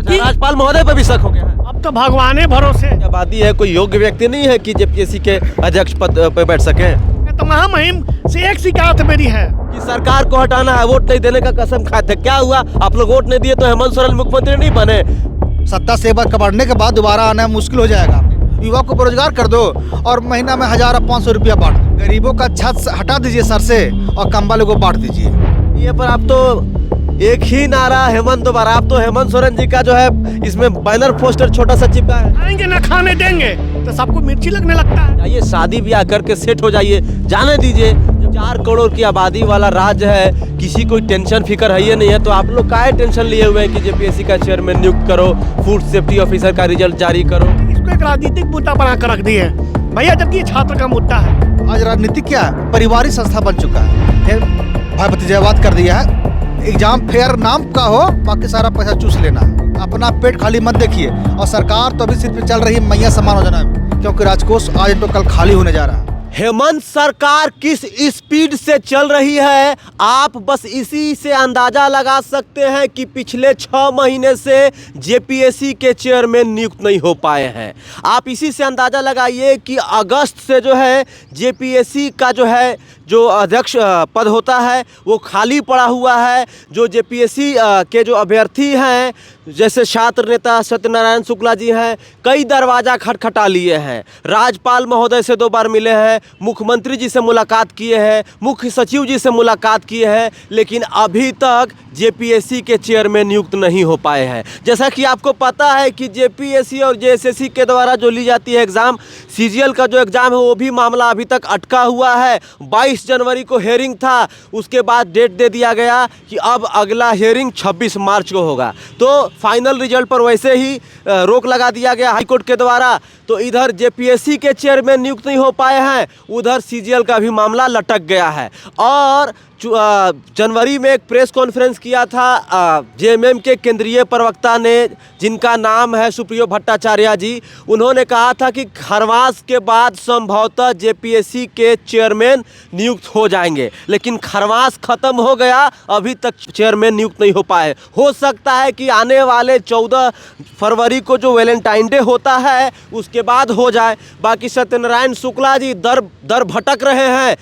कि राज्यपाल महोदय पर भी शक हो गया है। अब तो भगवाने भरोसे। आबादी है, कोई योग्य व्यक्ति नहीं है कि जेपीएससी के अध्यक्ष पद पर बैठ सके। तो महामहिम से एक शिकायत मेरी है कि सरकार को हटाना है, वोट नहीं देने का कसम खाए थे। क्या हुआ, आप लोग वोट नहीं दिए तो हेमंत सोरेन मुख्यमंत्री नहीं बने। सत्ता से एक बार कबाड़ने के बाद दोबारा आना मुश्किल हो जाएगा। युवा को बेरोजगार कर दो और महीना में 1000 और 500 रुपया बांट दो। गरीबों का छत हटा दीजिए सर से और कम वाले को बांट दीजिए। ये पर आप तो एक ही नारा हेमंत दोबारा, आप तो हेमंत सोरेन जी का जो है इसमें बैनर पोस्टर छोटा सा चिपका है। आएंगे ना खाने देंगे तो सबको मिर्ची लगने लगता है। जाइए शादी ब्याह करके सेट हो जाइए, जाने दीजिए। 4 करोड़ की आबादी वाला राज्य है, किसी कोई टेंशन फिकर है ये नहीं है, तो आप लोग काहे टेंशन लिए हुए हैं कि जेपीएससी का चेयरमैन नियुक्त करो, फूड सेफ्टी ऑफिसर का रिजल्ट जारी करो। इसको एक राजनीतिक मुद्दा बना कर रख दिए भैया, जबकि ये छात्र का मुद्दा है। आज राजनीति क्या है, पारिवारिक संस्था बन चुका है। फिर भाई भतीजावाद कर दिया है। एग्जाम फेयर नाम का हो, बाकी सारा पैसा चूस लेना है। अपना पेट खाली मत देखिए। और सरकार तो अभी सिर्फ चल रही है मैया समान योजना में, क्योंकि राजकोष आज तो कल खाली होने जा रहा है। हेमंत सरकार किस स्पीड से चल रही है, आप बस इसी से अंदाजा लगा सकते हैं कि पिछले 6 महीने से जेपीएससी के चेयरमैन नियुक्त नहीं हो पाए हैं। आप इसी से अंदाजा लगाइए कि अगस्त से जो है जेपीएससी का जो अध्यक्ष पद होता है वो खाली पड़ा हुआ है। जो जेपीएससी के जो अभ्यर्थी हैं, जैसे छात्र नेता सत्यनारायण शुक्ला जी हैं, कई दरवाज़ा खटखटा लिए हैं। राज्यपाल महोदय से 2 बार मिले हैं, मुख्यमंत्री जी से मुलाकात किए हैं, मुख्य सचिव जी से मुलाकात किए हैं, लेकिन अभी तक जेपीएससी के चेयरमैन नियुक्त नहीं हो पाए हैं। जैसा कि आपको पता है कि जेपीएससी और जेएसएससी के द्वारा जो ली जाती है एग्ज़ाम, सीजीएल का जो एग्ज़ाम है वो भी मामला अभी तक अटका हुआ है। 22 जनवरी को हेयरिंग था, उसके बाद डेट दे दिया गया कि अब अगला हेयरिंग 26 मार्च को होगा। तो फाइनल रिजल्ट पर वैसे ही रोक लगा दिया गया हाईकोर्ट के द्वारा। तो इधर जेपीएससी के चेयरमैन नियुक्त नहीं हो पाए हैं, उधर सीजीएल का भी मामला लटक गया है। और जनवरी में एक प्रेस कॉन्फ्रेंस किया था जेएमएम के केंद्रीय प्रवक्ता ने, जिनका नाम है सुप्रियो भट्टाचार्य जी। उन्होंने कहा था कि खरवास के बाद संभवतः जेपीएससी के चेयरमैन नियुक्त हो जाएंगे, लेकिन खरवास खत्म हो गया, अभी तक चेयरमैन नियुक्त नहीं हो पाए। हो सकता है कि आने वाले 14 फरवरी को जो वैलेंटाइन डे होता है उसके बाद हो जाए। बाकी सत्यनारायण शुक्ला जी दर भटक रहे हैं,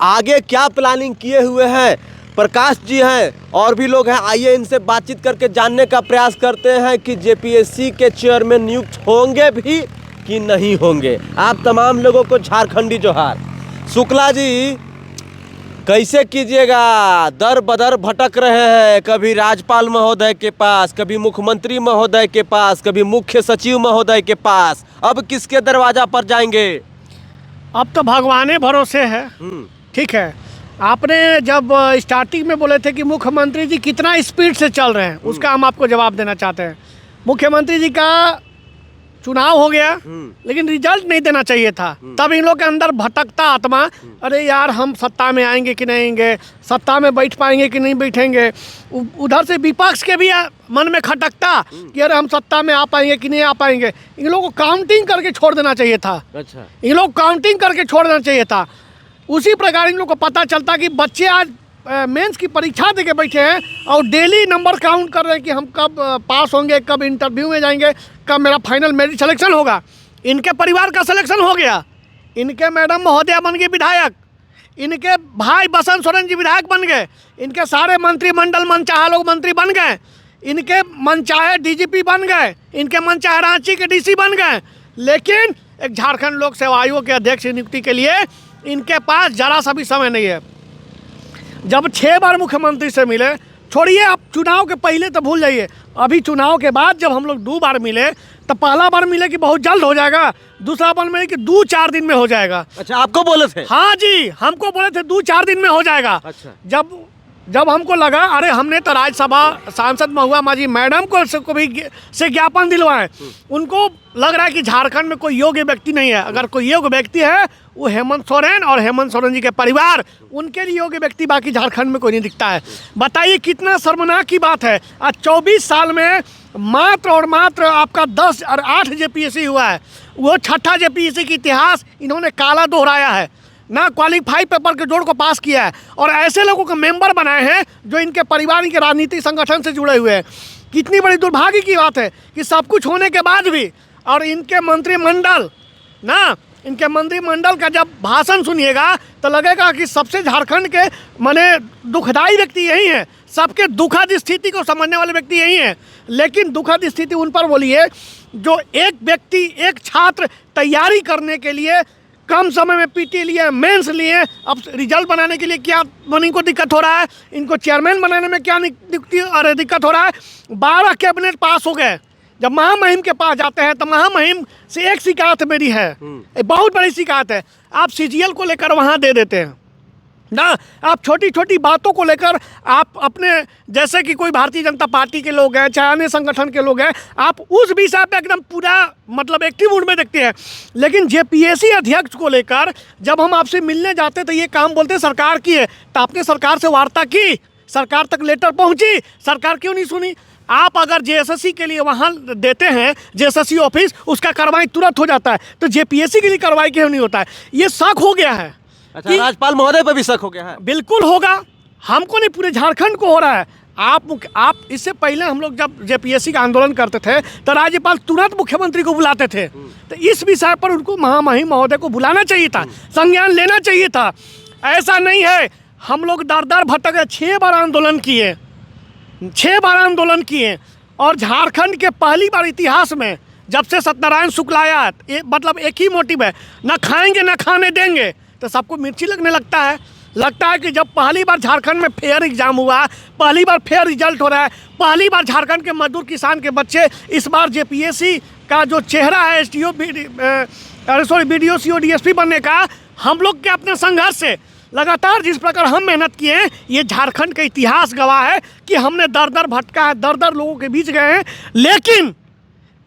आगे क्या प्लानिंग किए हुए हैं। प्रकाश जी हैं और भी लोग हैं, आइए इनसे बातचीत करके जानने का प्रयास करते हैं कि जेपीएससी के चेयरमैन नियुक्त होंगे भी कि नहीं होंगे। आप तमाम लोगों को झारखंडी जोहार। शुक्ला जी, कैसे कीजिएगा, दर बदर भटक रहे हैं, कभी राज्यपाल महोदय के पास, कभी मुख्यमंत्री महोदय के पास, कभी मुख्य सचिव महोदय के पास, अब किसके दरवाजा पर जाएंगे? अब तो भगवाने भरोसे है। ठीक है, आपने जब स्टार्टिंग में बोले थे कि मुख्यमंत्री जी कितना स्पीड से चल रहे हैं, उसका हम आपको जवाब देना चाहते हैं। मुख्यमंत्री जी का चुनाव हो गया, लेकिन रिजल्ट नहीं देना चाहिए था। तब इन लोग के अंदर भटकता आत्मा, अरे यार हम सत्ता में आएंगे कि नहीं आएंगे, सत्ता में बैठ पाएंगे कि नहीं बैठेंगे। उधर से विपक्ष के भी मन में खटकता कि अरे हम सत्ता में आ पाएंगे कि नहीं आ पाएंगे। इन लोगों को काउंटिंग करके छोड़ देना चाहिए था। अच्छा, इन लोग काउंटिंग करके छोड़ देना चाहिए था। उसी प्रकार इन लोग को पता चलता कि बच्चे आज मेंस की परीक्षा दे के बैठे हैं और डेली नंबर काउंट कर रहे हैं कि हम कब पास होंगे, कब इंटरव्यू में जाएंगे, कब मेरा फाइनल मेरिट सिलेक्शन होगा। इनके परिवार का सिलेक्शन हो गया, इनके मैडम महोदया बन गई विधायक, इनके भाई बसंत सोरेन जी विधायक बन गए, इनके सारे मंत्रिमंडल मनचाहा लोग मंत्री बन गए, इनके मनचाहे डीजीपी बन गए, इनके मनचाहे रांची के डीसी बन गए। लेकिन एक झारखंड लोक सेवा आयोग के अध्यक्ष नियुक्ति के लिए इनके पास जरा सा भी समय नहीं है। जब 6 बार मुख्यमंत्री से मिले, छोड़िए आप चुनाव के पहले तो भूल जाइए, अभी चुनाव के बाद जब हम लोग 2 बार मिले, तो पहला बार मिले कि बहुत जल्द हो जाएगा, दूसरा बार मिले कि 2-4 दिन में हो जाएगा। अच्छा, आपको बोले थे? हाँ जी, हमको बोले थे 2-4 दिन में हो जाएगा। अच्छा, जब हमको लगा अरे हमने तो राज्यसभा सांसद महुआ मांझी मैडम को भी से ज्ञापन दिलवाए, उनको लग रहा है कि झारखंड में कोई योग्य व्यक्ति नहीं है। अगर कोई योग्य व्यक्ति है वो हेमंत सोरेन और हेमंत सोरेन जी के परिवार, उनके लिए योग्य व्यक्ति बाकी झारखंड में कोई नहीं दिखता है। बताइए कितना शर्मनाक की बात है। आज 24 साल में मात्र और मात्र आपका 10 और 8 जेपीएससी हुआ है। वो 6ठा जेपीएससी की इतिहास इन्होंने काला दोहराया है, ना क्वालिफाई पेपर के जोड़ को पास किया है और ऐसे लोगों को मेंबर बनाए हैं जो इनके परिवार, इनके राजनीतिक संगठन से जुड़े हुए हैं। कितनी बड़ी दुर्भाग्य की बात है कि सब कुछ होने के बाद भी, और इनके मंत्रिमंडल ना, इनके मंत्रिमंडल का जब भाषण सुनिएगा तो लगेगा कि सबसे झारखंड के माने दुखदाई व्यक्ति यही हैं, सबके दुखद स्थिति को समझने वाले व्यक्ति यही हैं। लेकिन दुखद स्थिति उन पर बोलिए जो एक व्यक्ति, एक छात्र तैयारी करने के लिए कम समय में पीटी लिए, मेंस लिए, अब रिजल्ट बनाने के लिए क्या इनको दिक्कत हो रहा है, इनको चेयरमैन बनाने में क्या दिक्कत हो रहा है। 12 कैबिनेट पास हो गए। जब महामहिम के पास जाते हैं तो महामहिम से एक शिकायत मेरी है, एक बहुत बड़ी शिकायत है, आप सीजीएल को लेकर वहाँ दे देते हैं ना, आप छोटी छोटी बातों को लेकर आप अपने, जैसे कि कोई भारतीय जनता पार्टी के लोग हैं, चाहे अन्य संगठन के लोग हैं, आप उस विषय पे एकदम पूरा मतलब एक्टिव मूड में देखते हैं। लेकिन जेपीएससी अध्यक्ष को लेकर जब हम आपसे मिलने जाते तो ये काम बोलते सरकार की है, तो आपने सरकार से वार्ता की, सरकार तक लेटर पहुंची, सरकार क्यों नहीं सुनी? आप अगर जेएसएससी के लिए वहाँ देते हैं, जेएसएससी ऑफिस, उसका कार्रवाई तुरंत हो जाता है, तो जेपीएससी के लिए कार्रवाई क्यों नहीं होता है? ये शक हो गया है। अच्छा, राज्यपाल महोदय पर भी शक हो गया है? बिल्कुल होगा, हमको नहीं, पूरे झारखंड को हो रहा है। आप इससे पहले हम लोग जब जेपीएससी का आंदोलन करते थे तो राज्यपाल तुरंत मुख्यमंत्री को बुलाते थे, तो इस विषय पर उनको महामहिम महोदय को बुलाना चाहिए था, संज्ञान लेना चाहिए था। ऐसा नहीं है, हम लोग दर दर भटक 6 बार आंदोलन किए, 6 बार आंदोलन किए, और झारखंड के पहली बार इतिहास में जब से सत्यनारायण शुक्ल आया, मतलब एक ही मोटिव है, न खाएंगे न खाने देंगे, तो सबको मिर्ची लगने लगता है कि जब पहली बार झारखंड में फेयर एग्जाम हुआ, पहली बार फेयर रिजल्ट हो रहा है, पहली बार झारखंड के मजदूर किसान के बच्चे इस बार जेपीएससी का जो चेहरा है बीडीओ सीओ डीएसपी बनने का, हम लोग के अपने संघर्ष से लगातार जिस प्रकार हम मेहनत किए हैं, ये झारखंड का इतिहास गवाह है कि हमने दर दर भटका है, दर दर लोगों के बीच गए हैं, लेकिन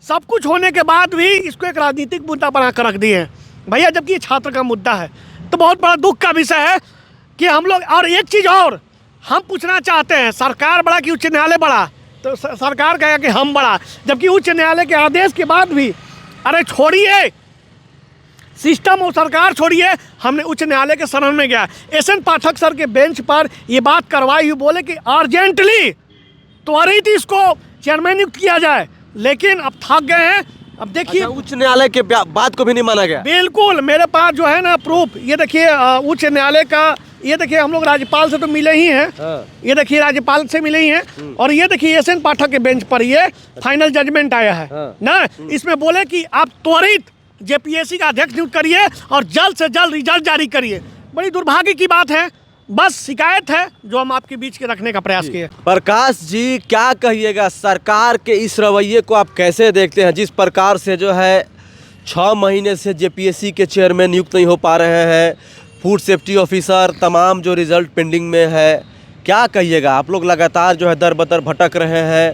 सब कुछ होने के बाद भी इसको एक राजनीतिक मुद्दा बना कर रख दिए हैं। भैया जबकि ये छात्र का मुद्दा है तो बहुत बड़ा दुख का विषय है कि हम लोग, और एक चीज़ और हम पूछना चाहते हैं, सरकार बड़ा कि उच्च न्यायालय बड़ा? तो सरकार कहेगा कि हम बड़ा, जबकि उच्च न्यायालय के आदेश के बाद भी, अरे छोड़िए सिस्टम और सरकार छोड़िए, हमने उच्च न्यायालय के शरण में गया। एसएन पाठक सर के बेंच पर ये बात करवाई हुई, बोले कि अर्जेंटली त्वरित इसको चेयरमैन नियुक्त किया जाए, लेकिन अब थक गए हैं। अब देखिए, अच्छा, उच्च न्यायालय के बात को भी नहीं माना गया? बिल्कुल, मेरे पास जो है ना प्रूफ, ये देखिए उच्च न्यायालय का, ये देखिए हम लोग राज्यपाल से तो मिले ही हैं, ये देखिए राज्यपाल से मिले ही हैं, और ये देखिए एसएन पाठक के बेंच पर ये फाइनल जजमेंट आया है ना, इसमें बोले कि आप त्वरित जेपीएससी का अध्यक्ष नियुक्त करिए और जल्द से जल्द रिजल्ट जारी करिए। बड़ी दुर्भाग्य की बात है, बस शिकायत है जो हम आपके बीच के रखने का प्रयास किए। प्रकाश जी, क्या कहिएगा, सरकार के इस रवैये को आप कैसे देखते हैं? जिस प्रकार से जो है 6 महीने से जेपीएससी के चेयरमैन नियुक्त नहीं हो पा रहे हैं, फूड सेफ्टी ऑफिसर तमाम जो रिजल्ट पेंडिंग में है, क्या कहिएगा? आप लोग लगातार जो है दर बदर भटक रहे हैं,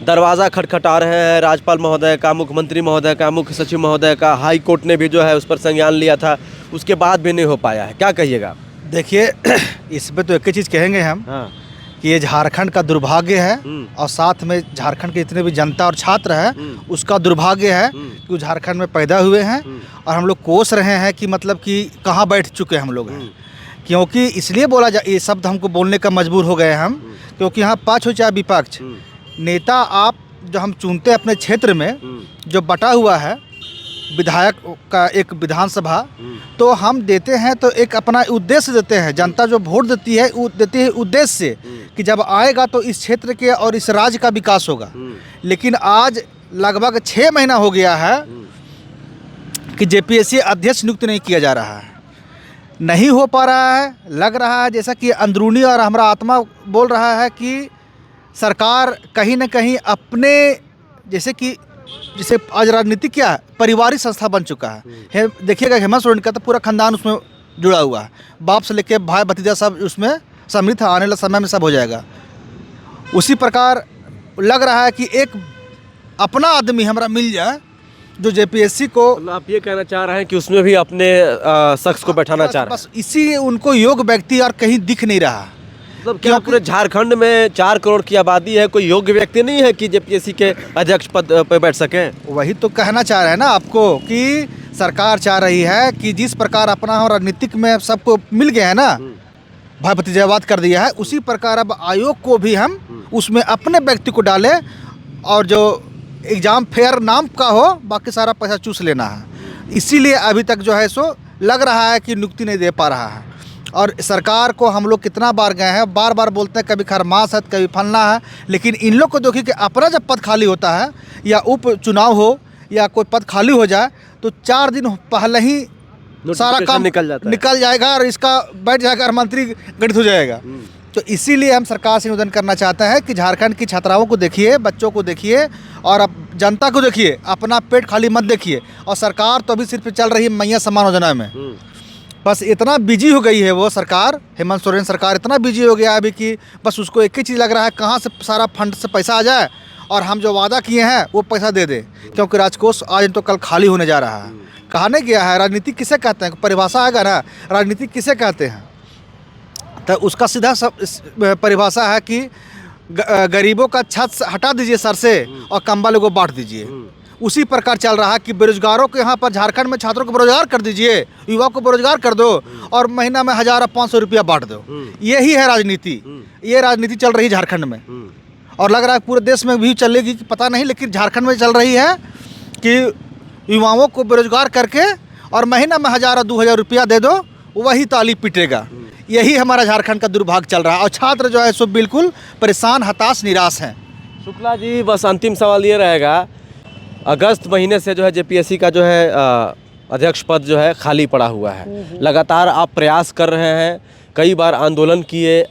दरवाज़ा खटखटा रहे हैं राज्यपाल महोदय का, मुख्यमंत्री महोदय का, मुख्य सचिव महोदय का, हाई कोर्ट ने भी जो है उस पर संज्ञान लिया था, उसके बाद भी नहीं हो पाया है, क्या कहिएगा? देखिए इसमें तो एक ही चीज़ कहेंगे हम, कि ये झारखंड का दुर्भाग्य है, और साथ में झारखंड के जितने भी जनता और छात्र हैं उसका दुर्भाग्य है कि वो झारखंड में पैदा हुए हैं, और हम लोग कोस रहे हैं कि मतलब कि कहाँ बैठ चुके हम लोग हैं। क्योंकि इसलिए बोला जा, ये शब्द हमको बोलने का मजबूर हो गए हम, क्योंकि यहाँ पक्ष हो चाहे विपक्ष, नेता आप जो हम चुनते हैं अपने क्षेत्र में, जो बटा हुआ है विधायक का एक विधानसभा, तो हम देते हैं तो एक अपना उद्देश्य देते हैं। जनता जो वोट देती है उद्देश्य से कि जब आएगा तो इस क्षेत्र के और इस राज्य का विकास होगा। लेकिन आज लगभग 6 महीना हो गया है कि जेपीएससी अध्यक्ष नियुक्त नहीं किया जा रहा है, नहीं हो पा रहा है। लग रहा है जैसा कि अंदरूनी और हमारा आत्मा बोल रहा है कि सरकार कहीं ना कहीं अपने, जैसे आज राजनीति क्या है, पारिवारिक संस्था बन चुका है। देखिएगा हेमंत सोरेन का तो पूरा खानदान उसमें जुड़ा हुआ है, बाप से लेके भाई भतीजा सब उसमें सम्मिलित है, आने वाले समय में सब हो जाएगा। उसी प्रकार लग रहा है कि एक अपना आदमी हमारा मिल जाए जो जेपीएससी को, आप ये कहना चाह रहे हैं कि उसमें भी अपने शख्स को बैठाना चाह रहे हैं? बस इसी उनको योग्य व्यक्ति और कहीं दिख नहीं रहा। मतलब क्या पूरे झारखंड में 4 करोड़ की आबादी है, कोई योग्य व्यक्ति नहीं है कि जेपीएससी के अध्यक्ष पद पर बैठ सकें? वही तो कहना चाह रहे हैं ना आपको, कि सरकार चाह रही है कि जिस प्रकार अपना राजनीतिक में सबको मिल गया है ना, भाई भतीजावाद कर दिया है, उसी प्रकार अब आयोग को भी हम उसमें अपने व्यक्ति को डालें और जो एग्ज़ाम फेयर नाम का हो, बाकी सारा पैसा चूस लेना है। इसीलिए अभी तक जो है सो लग रहा है कि नियुक्ति नहीं दे पा रहा है। और सरकार को हम लोग कितना बार गए हैं, बार बार बोलते हैं कभी खरमास है, कभी फलना है, लेकिन इन लोग को देखिए कि अपना जब पद खाली होता है या उप चुनाव हो या कोई पद खाली हो जाए तो 4 दिन पहले ही सारा काम निकल जाएगा और इसका बैठ जाएगा और मंत्री गठित हो जाएगा। तो इसीलिए हम सरकार से निवेदन करना चाहते हैं कि झारखंड की छात्राओं को देखिए, बच्चों को देखिए और अब जनता को देखिए, अपना पेट खाली मत देखिए। और सरकार तो अभी सिर्फ चल रही है मैया सम्मान योजना में, बस इतना बिजी हो गई है वो सरकार, हेमंत सोरेन सरकार इतना बिजी हो गया है अभी कि बस उसको एक ही चीज़ लग रहा है कहाँ से सारा फंड से पैसा आ जाए और हम जो वादा किए हैं वो पैसा दे दे, क्योंकि राजकोष आज तो कल खाली होने जा रहा है। कहा नहीं गया है राजनीति किसे कहते हैं, परिभाषा आएगा ना, राजनीति किसे कहते हैं, तो उसका सीधा परिभाषा है कि गरीबों का छत हटा दीजिए सर से और कंबल को बांट दीजिए। उसी प्रकार चल रहा है कि बेरोजगारों को यहाँ पर झारखंड में छात्रों को बेरोजगार कर दीजिए, युवा को बेरोजगार कर दो और महीना में 1000-500 रुपया बांट दो। यही है राजनीति, ये राजनीति चल रही है झारखंड में और लग रहा है पूरे देश में भी चलेगी कि पता नहीं, लेकिन झारखंड में चल रही है कि युवाओं को बेरोजगार करके और महीना में 1000-2000 रुपया दे दो, वही ताली पीटेगा। यही हमारा झारखंड का दुर्भाग्य चल रहा है और छात्र जो है सो बिल्कुल परेशान, हताश, निराश हैं। शुक्ला जी, बस अंतिम सवाल ये रहेगा, अगस्त महीने से जो है जेपीएससी का जो है अध्यक्ष पद जो है खाली पड़ा हुआ है। लगातार आप प्रयास कर रहे हैं, कई बार आंदोलन किए,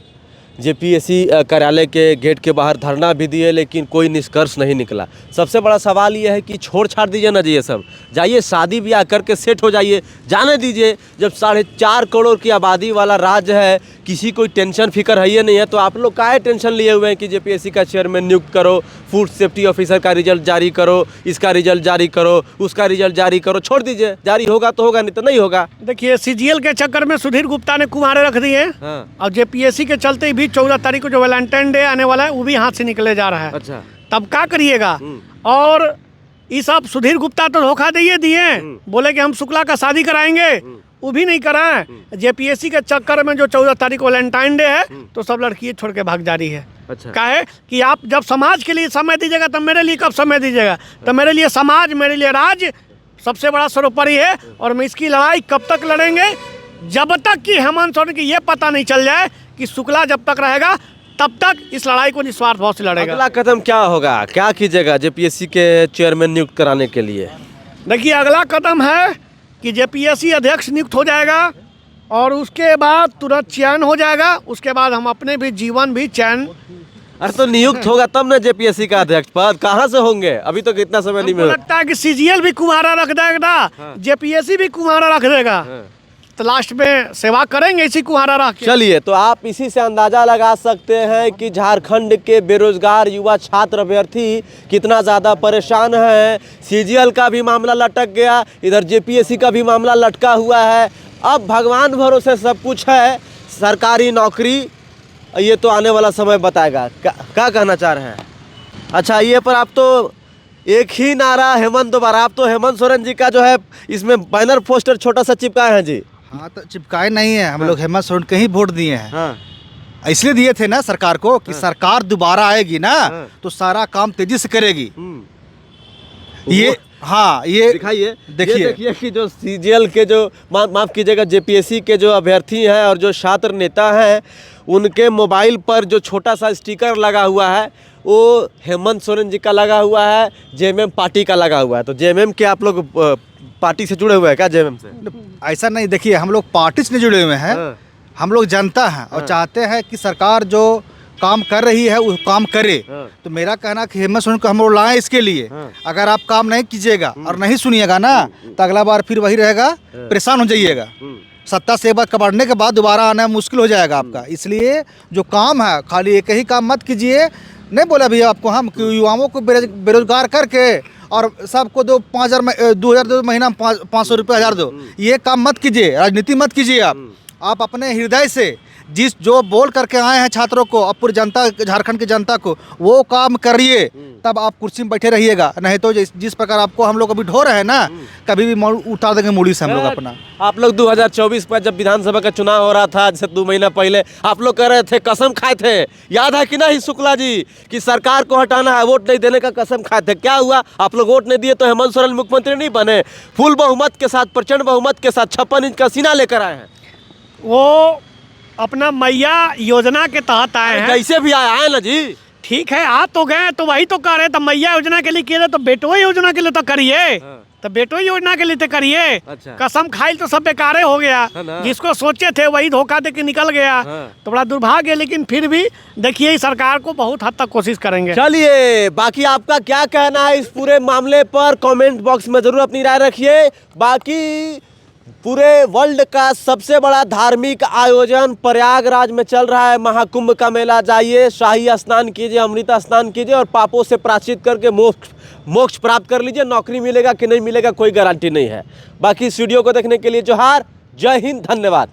जेपीएससी कार्यालय के गेट के बाहर धरना भी दिए, लेकिन कोई निष्कर्ष नहीं निकला। सबसे बड़ा सवाल ये है कि छोड़ छाड़ दीजिए ना जी, ये सब जाइए शादी ब्याह करके सेट हो जाइए, जाने दीजिए। जब 4.5 करोड़ की आबादी वाला राज्य है, किसी कोई टेंशन फिकर है ये नहीं है, तो आप लोग काहे टेंशन लिए हुए हैं कि जेपीएससी का चेयरमैन नियुक्त करो, फूड सेफ्टी ऑफिसर का रिजल्ट जारी करो, इसका रिजल्ट जारी करो, उसका रिजल्ट जारी करो, छोड़ दीजिए। जारी होगा तो होगा, नहीं तो नहीं होगा। देखिए सीजीएल के चक्कर में सुधीर गुप्ता ने कुम्हारे रख दिए और जेपीएससी के चलते ही भी 14 तारीख को जो वैलेंटाइन डे आने वाला है वो भी हाथ से निकले जा रहा है। अच्छा, तब क्या करिएगा? और ये सब सुधीर गुप्ता तो धोखा दिए, बोले कि हम शुक्ला का शादी कराएंगे, वो भी नहीं कराएं। जेपीएससी के चक्कर में जो 14 तारीख को वैलेंटाइन डे है तो सब लड़की छोड़ के भाग जा रही है। अच्छा, क्या है कि आप जब समाज के लिए समय दीजिएगा तब मेरे लिए कब समय दीजिएगा? तो मेरे लिए समाज, मेरे लिए राज्य सबसे बड़ा सर्वोपरि है और हम इसकी लड़ाई कब तक लड़ेंगे? जब तक कि हेमंत सोरेन की ये पता नहीं चल जाए कि शुक्ला जब तक रहेगा तब तक इस लड़ाई को निस्वार्थ भाव से लड़ेगा। अगला कदम क्या होगा, क्या कीजिएगा जेपीएससी के चेयरमैन नियुक्त कराने के लिए? देखिए अगला कदम है कि जेपीएससी अध्यक्ष नियुक्त हो जाएगा और उसके बाद तुरंत चयन हो जाएगा, उसके बाद हम अपने भी जीवन भी चयन। अरे तो नियुक्त होगा तब ना जेपीएससी का अध्यक्ष पद, कहाँ से होंगे? अभी तो कितना समय नहीं मिला। लगता है कि सीजीएल भी कुम्हारा रख देगा, जेपीएससी भी कुम्हारा रख देगा, तो लास्ट में सेवा करेंगे इसी कुम्हारा रख के। चलिए, तो आप इसी से अंदाजा लगा सकते हैं कि झारखंड के बेरोजगार युवा छात्र अभ्यर्थी कितना ज़्यादा परेशान हैं। सीजीएल का भी मामला लटक गया, इधर जेपीएससी का भी मामला लटका हुआ है। अब भगवान भरोसे सब कुछ है, सरकारी नौकरी ये तो आने वाला समय बताएगा। क्या कहना चाह रहे हैं? अच्छा, ये पर आप तो एक ही नारा हेमंत दोबारा, आप तो हेमंत सोरेन जी का जो है इसमें बैनर पोस्टर छोटा सा चिपकाए हैं जी। हाँ, तो चिपकाए नहीं है, हम लोग हेमंत सोरेन के ही वोट दिए हैं। इसलिए दिए थे ना सरकार को कि सरकार दोबारा आएगी ना तो सारा काम तेजी से करेगी। ये हाँ, ये दिखाइए, देखिए देखिए कि जो सीजीएल के जो माफ कीजिएगा जेपीएससी के जो अभ्यर्थी हैं और जो छात्र नेता हैं, उनके मोबाइल पर जो छोटा सा स्टिकर लगा हुआ है वो हेमंत सोरेन जी का लगा हुआ है, जेएमएम पार्टी का लगा हुआ है। तो जेएमएम के आप लोग पार्टी से जुड़े हुए हैं क्या? जेएमएम से ऐसा नहीं, देखिए हम लोग पार्टी से नहीं जुड़े हुए हैं, हम लोग जनता हैं और चाहते हैं कि सरकार जो काम कर रही है वो काम करे। तो मेरा कहना कि हेमंत सोरेन को हम लोग लाएं इसके लिए। अगर आप काम नहीं कीजिएगा और नहीं सुनिएगा ना तो अगला बार फिर वही रहेगा, परेशान हो जाइएगा। सत्ता से एक बार कबाड़ने के बाद दोबारा आना मुश्किल हो जाएगा आपका। इसलिए जो काम है खाली एक ही काम मत कीजिए। नहीं बोला भैया आपको हम कि युवाओं को बेरोजगार करके और सबको दो 2000 दो महीना 500 रुपये 1000 दो, ये काम मत कीजिए, राजनीति मत कीजिए। आप अपने हृदय से जिस जो बोल करके आए हैं छात्रों को और पूरी जनता, झारखंड की जनता को, वो काम करिए, तब आप कुर्सी में बैठे रहिएगा। नहीं तो जिस प्रकार आपको हम लोग अभी ढो रहे हैं ना, कभी भी उतार देंगे मूड़ी से हम लोग अपना। आप लोग 2024 में जब विधानसभा का चुनाव हो रहा था, जैसे 2 महीना पहले आप लोग कह रहे थे, कसम खाए थे, याद है कि नहीं शुक्ला जी, कि सरकार को हटाना है, वोट नहीं देने का कसम खाए थे। क्या हुआ? आप लोग वोट नहीं दिए तो हेमंत सोरेन मुख्यमंत्री नहीं बने। फुल बहुमत के साथ, प्रचंड बहुमत के साथ 56 इंच का सीना लेकर आए हैं। वो अपना मैया योजना के तहत आए हैं। कैसे भी आए ना जी, ठीक है, आ तो गए, तो वही तो कह रहे, तो मैया योजना के लिए किए तो बेटो योजना के लिए तो करिए। तो बेटो योजना के लिए तो करिए। अच्छा। कसम खाइल तो सब बेकारे हो गया, जिसको सोचे थे वही धोखा दे के निकल गया। तो बड़ा दुर्भाग्य है, लेकिन फिर भी देखिए सरकार को बहुत हद तक कोशिश करेंगे। चलिए, बाकी आपका क्या कहना है इस पूरे मामले पर कमेंट बॉक्स में जरूर अपनी राय रखिए। बाकी पूरे वर्ल्ड का सबसे बड़ा धार्मिक आयोजन प्रयागराज में चल रहा है, महाकुंभ का मेला। जाइए, शाही स्नान कीजिए, अमृत स्नान कीजिए और पापों से प्रायश्चित करके मोक्ष प्राप्त कर लीजिए। नौकरी मिलेगा कि नहीं मिलेगा कोई गारंटी नहीं है। बाकी इस वीडियो को देखने के लिए जोहार, जय हिंद, धन्यवाद।